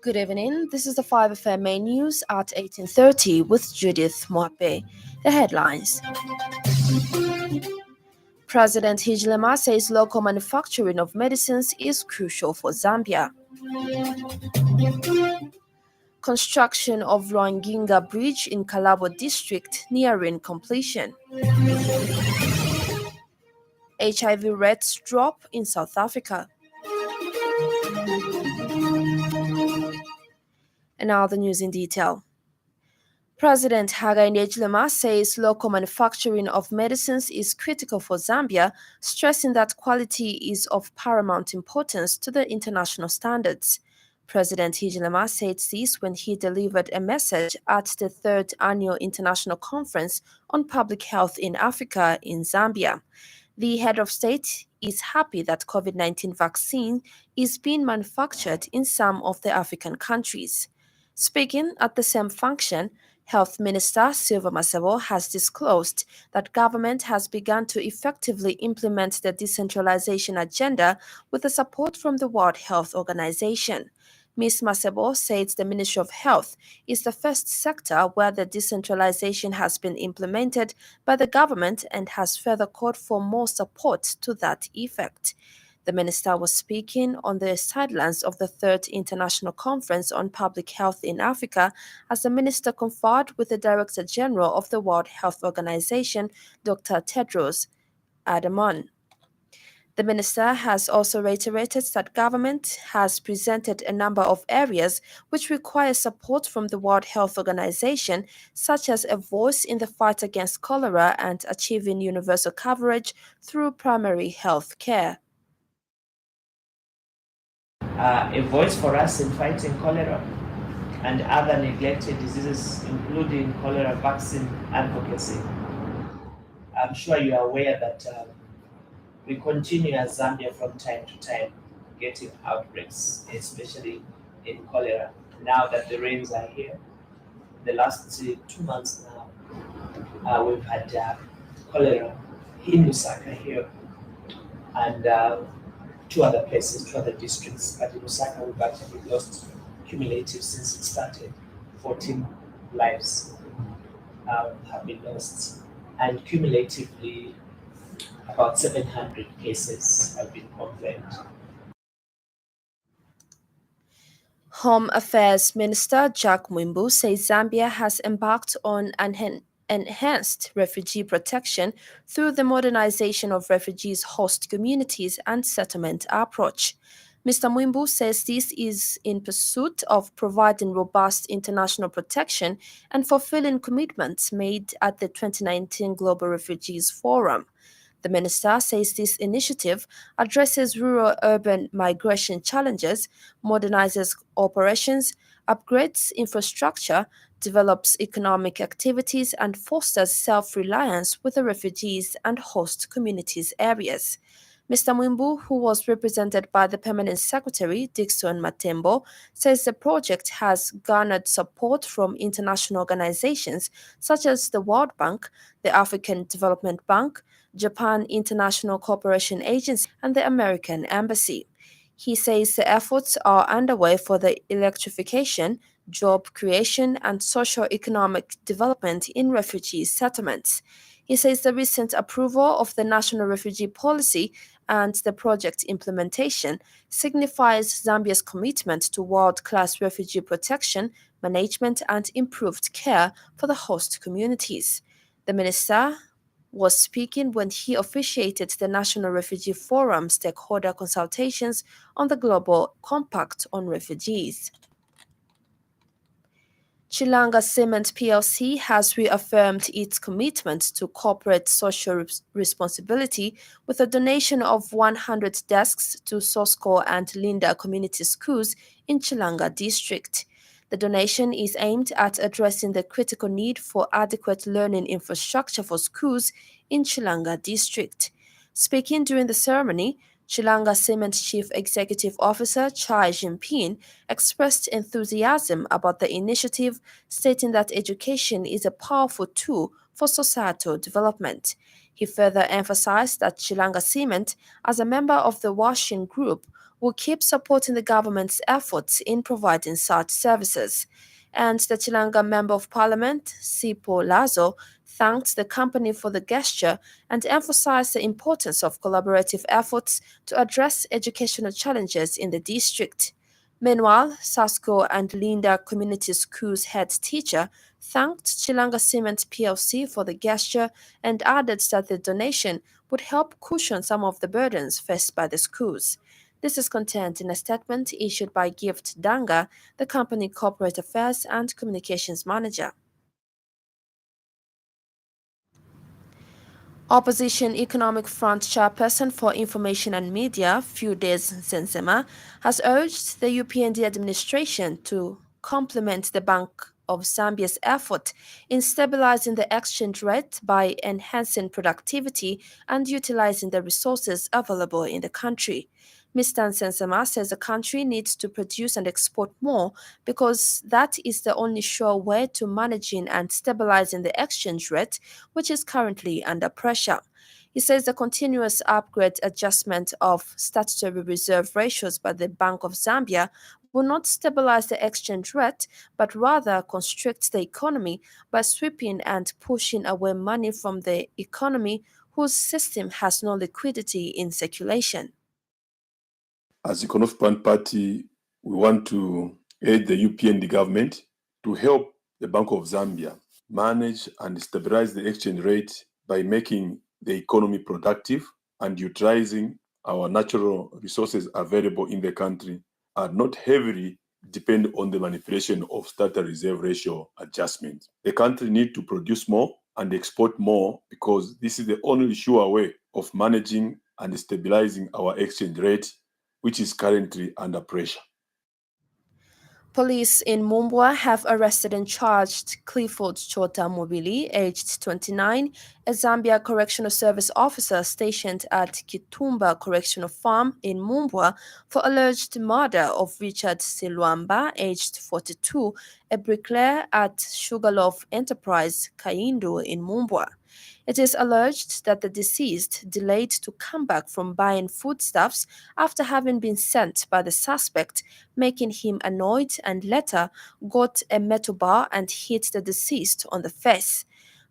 Good evening. This is the 5FM main news at 18:30 with Judith MWAPE. The headlines. President Hichilema says local manufacturing of medicines is crucial for Zambia. Construction of Lwanginga Bridge in Kalabo district nearing completion. HIV rates drop in South Africa. And now the news in detail. President Hakainde Hichilema says local manufacturing of medicines is critical for Zambia, stressing that quality is of paramount importance to the international standards. President Hichilema said this when he delivered a message at the 3rd Annual International Conference on Public Health in Africa in Zambia. The head of state is happy that COVID-19 vaccine is being manufactured in some of the African countries. Speaking at the same function, Health Minister Silva Masebo has disclosed that government has begun to effectively implement the decentralization agenda with the support from the World Health Organization. Ms. Masebo said the Ministry of Health is the first sector where the decentralization has been implemented by the government and has further called for more support to that effect. The minister was speaking on the sidelines of the 3rd International Conference on Public Health in Africa as the minister conferred with the Director General of the World Health Organization, Dr. Tedros Adhanom. The minister has also reiterated that government has presented a number of areas which require support from the World Health Organization, such as a voice in the fight against cholera and achieving universal coverage through primary health care. A voice for us in fighting cholera and other neglected diseases, including cholera vaccine advocacy. I'm sure you are aware that we continue as Zambia from time to time getting outbreaks, especially in cholera. Now that the rains are here, the last 2 months now, we've had cholera in Lusaka here and 2 other places, 2 other districts. But in Lusaka, we've actually lost cumulative since it started. 14 lives have been lost, and cumulatively, about 700 cases have been confirmed. Home Affairs Minister Jack Mwimbu says Zambia has embarked on an enhanced refugee protection through the modernization of refugees' host communities and settlement approach. Mr. Mwimbu says this is in pursuit of providing robust international protection and fulfilling commitments made at the 2019 Global Refugees Forum. The minister says this initiative addresses rural-urban migration challenges, modernizes operations, upgrades infrastructure, develops economic activities, and fosters self-reliance with the refugees and host communities areas. Mr. Mwimbu, who was represented by the Permanent Secretary, Dickson Matembo, says the project has garnered support from international organizations such as the World Bank, the African Development Bank, Japan International Cooperation Agency, and the American Embassy. He says the efforts are underway for the electrification, job creation, and socio-economic development in refugee settlements. He says the recent approval of the National Refugee Policy and the project implementation signifies Zambia's commitment to world-class refugee protection, management, and improved care for the host communities. The minister was speaking when he officiated the National Refugee Forum stakeholder consultations on the Global Compact on Refugees. Chilanga Cement plc has reaffirmed its commitment to corporate social responsibility with a donation of 100 desks to Sosco and Linda community schools in Chilanga district. The donation is aimed at addressing the critical need for adequate learning infrastructure for schools in Chilanga district. Speaking during the ceremony, Chilanga Cement Chief Executive Officer Chai Jinping expressed enthusiasm about the initiative, stating that education is a powerful tool for societal development. He further emphasized that Chilanga Cement, as a member of the Washing Group, will keep supporting the government's efforts in providing such services. And the Chilanga Member of Parliament, Sipo Lazo, thanked the company for the gesture and emphasized the importance of collaborative efforts to address educational challenges in the district. Meanwhile, Sasko and Linda Community School's head teacher thanked Chilanga Cement PLC for the gesture and added that the donation would help cushion some of the burdens faced by the schools. This is contained in a statement issued by Gift Danga, the company corporate affairs and communications manager. Opposition Economic Front chairperson for Information and Media, Fides Nsensema, has urged the UPND administration to complement the Bank of Zambia's effort in stabilizing the exchange rate by enhancing productivity and utilizing the resources available in the country. Mr. Nsensema says the country needs to produce and export more because that is the only sure way to managing and stabilizing the exchange rate, which is currently under pressure. He says the continuous upgrade adjustment of statutory reserve ratios by the Bank of Zambia will not stabilize the exchange rate, but rather constrict the economy by sweeping and pushing away money from the economy whose system has no liquidity in circulation. As the Economic Front Party, we want to aid the UPND government to help the Bank of Zambia manage and stabilize the exchange rate by making the economy productive and utilizing our natural resources available in the country and not heavily depend on the manipulation of statutory reserve ratio adjustment. The country needs to produce more and export more because this is the only sure way of managing and stabilizing our exchange rate, which is currently under pressure. Police in Mumbwa have arrested and charged Clifford Chota Mobili, aged 29, a Zambia Correctional Service officer stationed at Kitumba Correctional Farm in Mumbwa, for alleged murder of Richard Silwamba, aged 42, a bricklayer at Sugarloaf Enterprise, Kaindo in Mumbwa. It is alleged that the deceased delayed to come back from buying foodstuffs after having been sent by the suspect, making him annoyed, and later got a metal bar and hit the deceased on the face.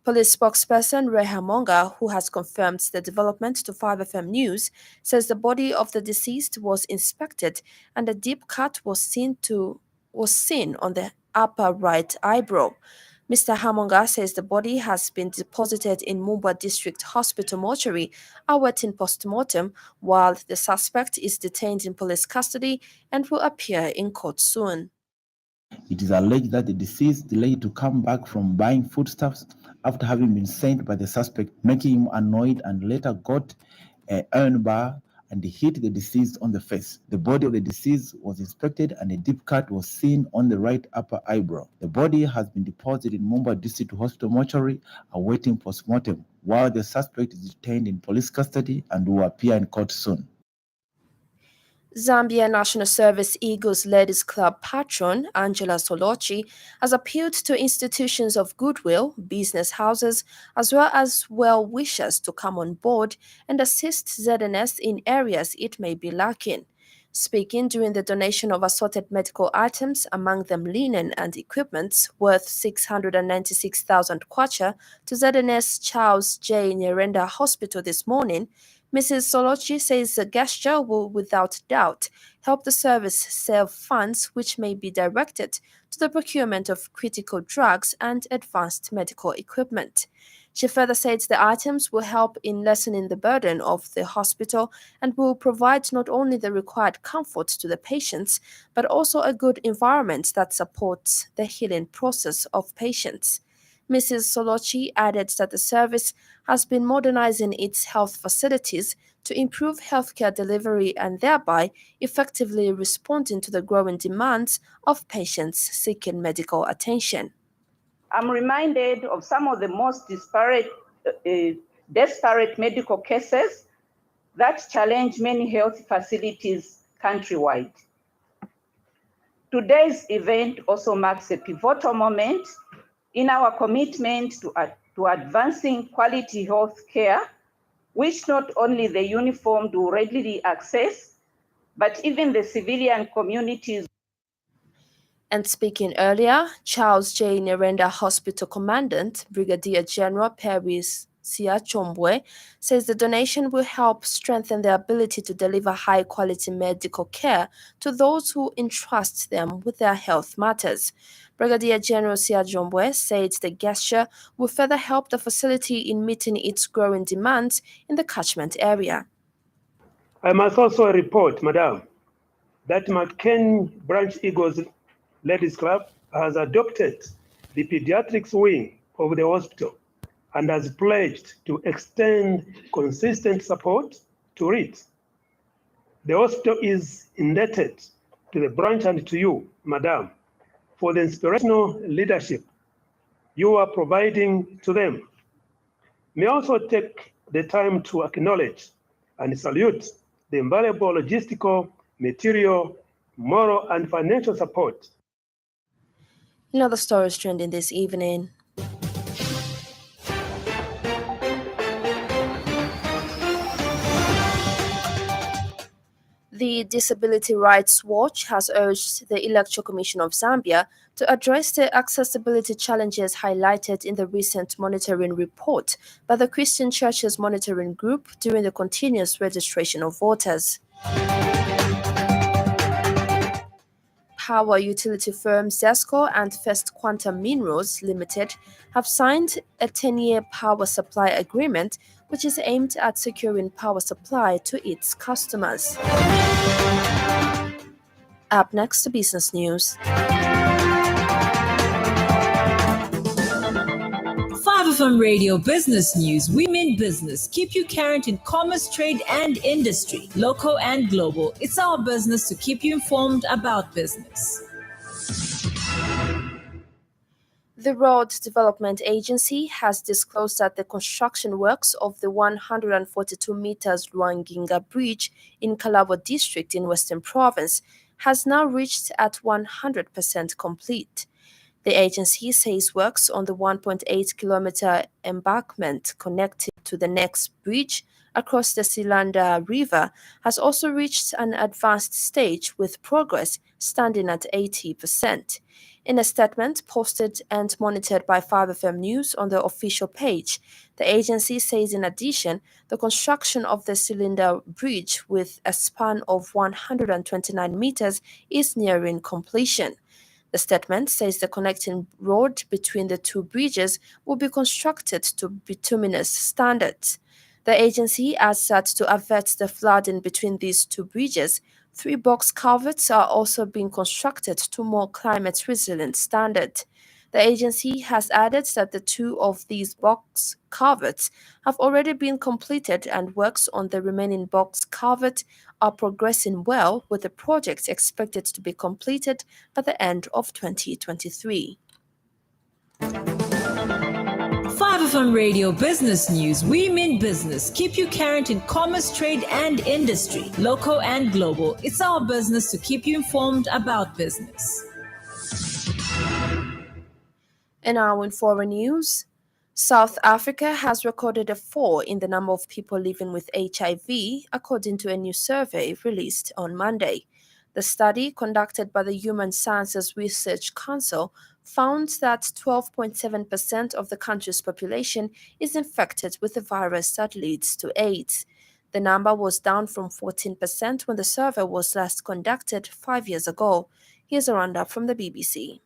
Police spokesperson Reha Monga, who has confirmed the development to 5FM News, says the body of the deceased was inspected and a deep cut was seen on the upper right eyebrow. Mr. Hamonga says the body has been deposited in Mumbwa District Hospital mortuary, awaiting post-mortem, while the suspect is detained in police custody and will appear in court soon. It is alleged that the deceased delayed to come back from buying foodstuffs after having been sent by the suspect, making him annoyed, and later got an iron bar and hit the deceased on the face. The body of the deceased was inspected and a deep cut was seen on the right upper eyebrow. The body has been deposited in Mumbai District Hospital mortuary awaiting post-mortem, while the suspect is detained in police custody and will appear in court soon. Zambia National Service Eagles Ladies Club patron Angela Solochi has appealed to institutions of goodwill, business houses, as well as well-wishers to come on board and assist ZNS in areas it may be lacking. Speaking during the donation of assorted medical items, among them linen and equipment, worth 696,000 kwacha to ZNS Charles J. Nyirenda Hospital this morning, Mrs. Solochi says the gesture will without doubt help the service save funds which may be directed to the procurement of critical drugs and advanced medical equipment. She further said the items will help in lessening the burden of the hospital and will provide not only the required comfort to the patients, but also a good environment that supports the healing process of patients. Mrs. Solochi added that the service has been modernizing its health facilities to improve healthcare delivery and thereby effectively responding to the growing demands of patients seeking medical attention. I'm reminded of some of the most desperate medical cases that challenge many health facilities countrywide. Today's event also marks a pivotal moment in our commitment to to advancing quality health care, which not only the uniformed do readily access, but even the civilian communities. And speaking earlier, Charles J. Nerenda Hospital Commandant, Brigadier General Paris Siachombwe, says the donation will help strengthen their ability to deliver high-quality medical care to those who entrust them with their health matters. Brigadier General Siachombwe said the gesture will further help the facility in meeting its growing demands in the catchment area. I must also report, Madam, that McCain Branch Eagles Ladies Club has adopted the pediatrics wing of the hospital and has pledged to extend consistent support to it. The hospital is indebted to the branch and to you, Madam, for the inspirational leadership you are providing to them. May I also take the time to acknowledge and salute the invaluable logistical, material, moral, and financial support. In other stories trending this evening, the Disability Rights Watch has urged the Electoral Commission of Zambia to address the accessibility challenges highlighted in the recent monitoring report by the Christian Churches Monitoring Group during the continuous registration of voters. Power utility firm ZESCO and First Quantum Minerals Limited have signed a 10-year power supply agreement which is aimed at securing power supply to its customers. Up next to business news. 5FM Radio Business News. We mean business. Keep you current in commerce, trade, and industry, local and global. It's our business to keep you informed about business. The Road Development Agency has disclosed that the construction works of the 142 meters Lwanginga Bridge in Kalabo District in Western Province has now reached at 100% complete. The agency says works on the 1.8-kilometer embankment connected to the next bridge across the Silanda River has also reached an advanced stage with progress standing at 80%. In a statement posted and monitored by 5FM News on the official page, the agency says in addition, the construction of the Cylinder Bridge with a span of 129 meters is nearing completion. The statement says the connecting road between the two bridges will be constructed to bituminous standards. The agency adds that to avert the flooding between these two bridges, 3 box culverts are also being constructed to more climate-resilient standard. The agency has added that the 2 of these box culverts have already been completed and works on the remaining box culvert are progressing well, with the project expected to be completed by the end of 2023. 5FM Radio Business News. We mean business. Keep you current in commerce, trade, and industry, local and global. It's our business to keep you informed about business. And now in foreign news, South Africa has recorded a fall in the number of people living with HIV, according to a new survey released on Monday. The study, conducted by the Human Sciences Research Council, found that 12.7% of the country's population is infected with the virus that leads to AIDS. The number was down from 14% when the survey was last conducted 5 years ago. Here's a roundup from the BBC.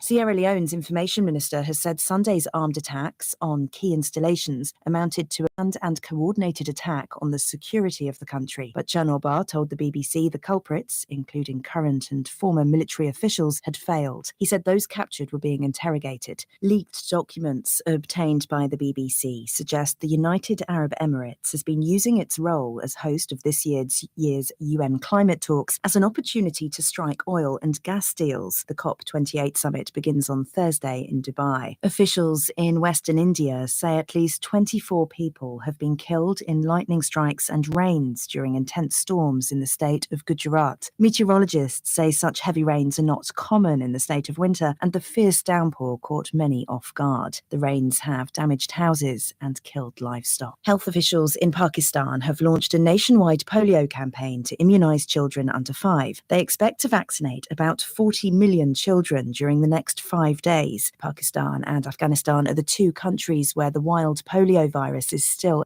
Sierra Leone's information minister has said Sunday's armed attacks on key installations amounted to a planned and coordinated attack on the security of the country. But Chanobah told the BBC the culprits, including current and former military officials, had failed. He said those captured were being interrogated. Leaked documents obtained by the BBC suggest the United Arab Emirates has been using its role as host of this year's UN climate talks as an opportunity to strike oil and gas deals. The COP28 summit begins on Thursday in Dubai. Officials in Western India say at least 24 people have been killed in lightning strikes and rains during intense storms in the state of Gujarat. Meteorologists say such heavy rains are not common in the state of winter, and the fierce downpour caught many off guard. The rains have damaged houses and killed livestock. Health officials in Pakistan have launched a nationwide polio campaign to immunise children under 5. They expect to vaccinate about 40 million children during the next 5 days. Pakistan and Afghanistan are the two countries where the wild polio virus is still.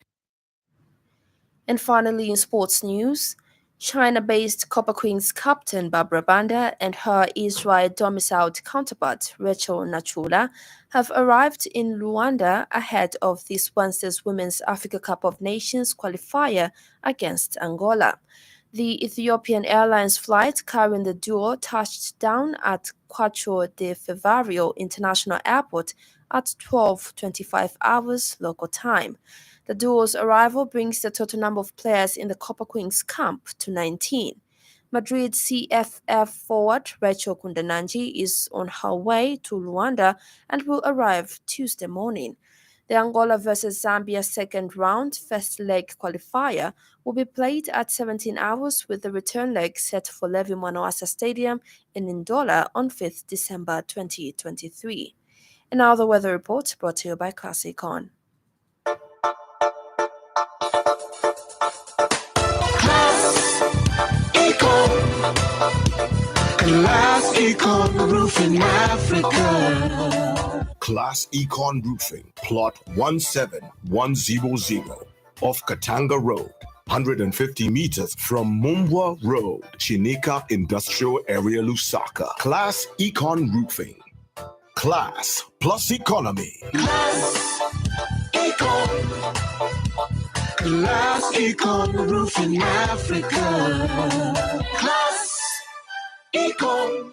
And finally, in sports news, China-based Copper Queens captain Barbara Banda and her Israel-domiciled counterpart Rachel Nachula have arrived in Luanda ahead of this Wednesday's Women's Africa Cup of Nations qualifier against Angola. The Ethiopian Airlines flight carrying the duo touched down at Quatro de Fevereiro International Airport at 12:25 hours local time. The duo's arrival brings the total number of players in the Copper Queens camp to 19. Madrid CFF forward Rachel Kundananji is on her way to Luanda and will arrive Tuesday morning. The Angola versus Zambia second round first leg qualifier will be played at 17 hours with the return leg set for Levi Mwanawasa Stadium in Ndola on 5th December 2023. And now the weather report brought to you by Classic On. Class Econ Roofing Africa. Class Econ Roofing, plot 17100 off Katanga Road, 150 meters from Mumbwa Road, Chinika Industrial Area, Lusaka. Class Econ Roofing. Class plus economy. Class Econ. Class Econ Roofing Africa. Class Econ.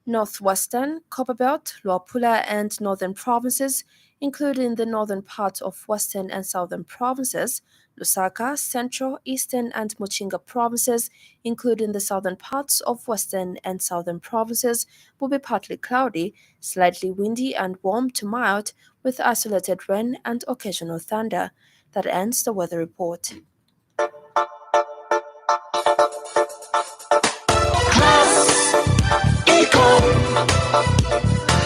Northwestern, Copperbelt, Luapula and Northern provinces, including the northern part of Western and Southern provinces, Lusaka, Central, Eastern and Muchinga provinces, including the southern parts of Western and Southern provinces, will be partly cloudy, slightly windy and warm to mild, with isolated rain and occasional thunder. That ends the weather report.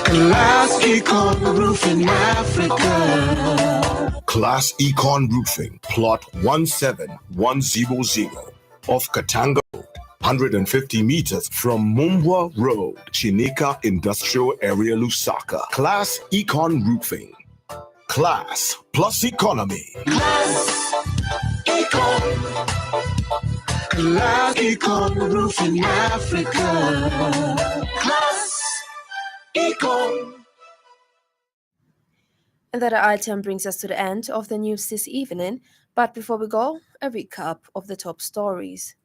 Class Econ Roofing Africa. Class Econ Roofing, plot 17100 off Katanga Road, 150 meters from Mumbwa Road, Chinika Industrial Area, Lusaka. Class Econ Roofing. Class plus economy. Class Econ. Class Econ Roofing Africa. Class Econ. And that item brings us to the end of the news this evening. But before we go, a recap of the top stories.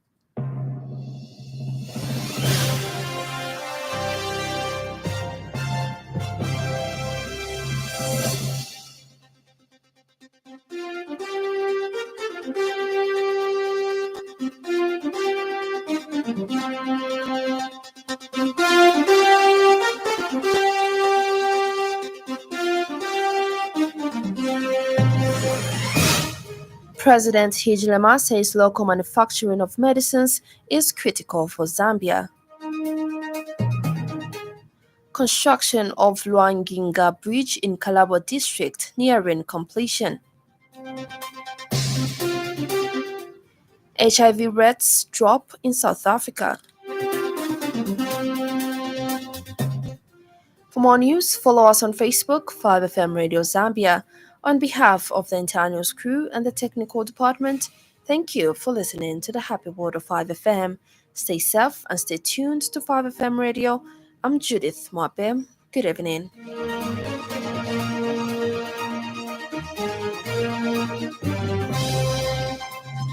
President Hichilema says local manufacturing of medicines is critical for Zambia. Construction of Lwanginga Bridge in Kalabo District nearing completion. HIV rates drop in South Africa. For more news, follow us on Facebook, 5FM Radio Zambia. On behalf of the entire news crew and the technical department, thank you for listening to the Happy World of 5FM. Stay safe and stay tuned to 5FM Radio. I'm Judith MWAPE. Good evening.